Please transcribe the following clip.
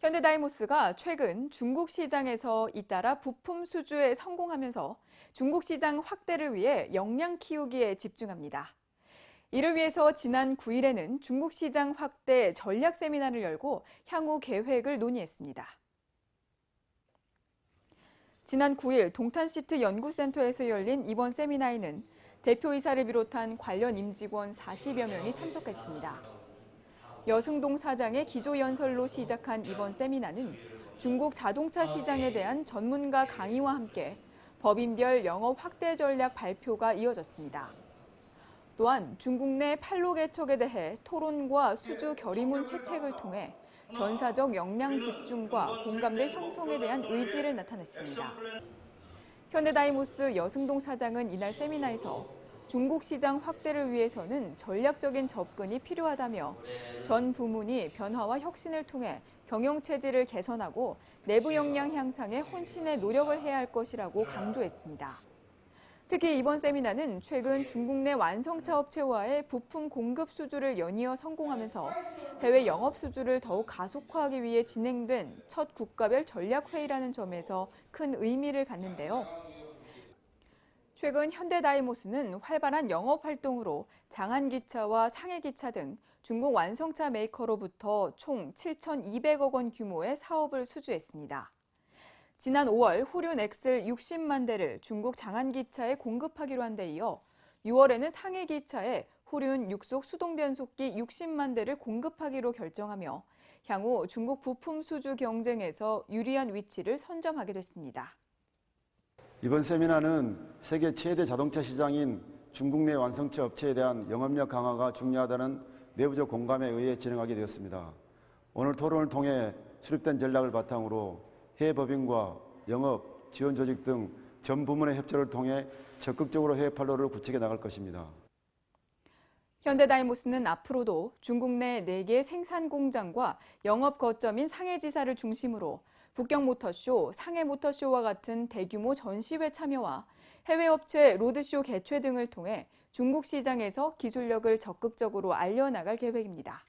현대다이모스가 최근 중국 시장에서 잇따라 부품 수주에 성공하면서 중국 시장 확대를 위해 역량 키우기에 집중합니다. 이를 위해서 지난 9일에는 중국 시장 확대 전략 세미나를 열고 향후 계획을 논의했습니다. 지난 9일 동탄시트 연구센터에서 열린 이번 세미나에는 대표이사를 비롯한 관련 임직원 40여 명이 참석했습니다. 여승동 사장의 기조연설로 시작한 이번 세미나는 중국 자동차 시장에 대한 전문가 강의와 함께 법인별 영업 확대 전략 발표가 이어졌습니다. 또한 중국 내 판로 개척에 대해 토론과 수주 결의문 채택을 통해 전사적 역량 집중과 공감대 형성에 대한 의지를 나타냈습니다. 현대다이모스 여승동 사장은 이날 세미나에서 중국 시장 확대를 위해서는 전략적인 접근이 필요하다며 전 부문이 변화와 혁신을 통해 경영 체질을 개선하고 내부 역량 향상에 혼신의 노력을 해야 할 것이라고 강조했습니다. 특히 이번 세미나는 최근 중국 내 완성차 업체와의 부품 공급 수주를 연이어 성공하면서 해외 영업 수주를 더욱 가속화하기 위해 진행된 첫 국가별 전략회의라는 점에서 큰 의미를 갖는데요. 최근 현대다이모스는 활발한 영업 활동으로 장안기차와 상해기차 등 중국 완성차 메이커로부터 총 7,200억 원 규모의 사업을 수주했습니다. 지난 5월 후륜 엑셀 60만 대를 중국 장안기차에 공급하기로 한 데 이어 6월에는 상해기차에 후륜 6속 수동변속기 60만 대를 공급하기로 결정하며 향후 중국 부품 수주 경쟁에서 유리한 위치를 선점하게 됐습니다. 이번 세미나는 세계 최대 자동차 시장인 중국 내 완성차 업체에 대한 영업력 강화가 중요하다는 내부적 공감에 의해 진행하게 되었습니다. 오늘 토론을 통해 수립된 전략을 바탕으로 해외 법인과 영업, 지원 조직 등 전 부문의 협조를 통해 적극적으로 해외 판로를 구축해 나갈 것입니다. 현대다이모스는 앞으로도 중국 내 4개 생산 공장과 영업 거점인 상해지사를 중심으로 북경모터쇼, 상해모터쇼와 같은 대규모 전시회 참여와 해외 업체 로드쇼 개최 등을 통해 중국 시장에서 기술력을 적극적으로 알려나갈 계획입니다.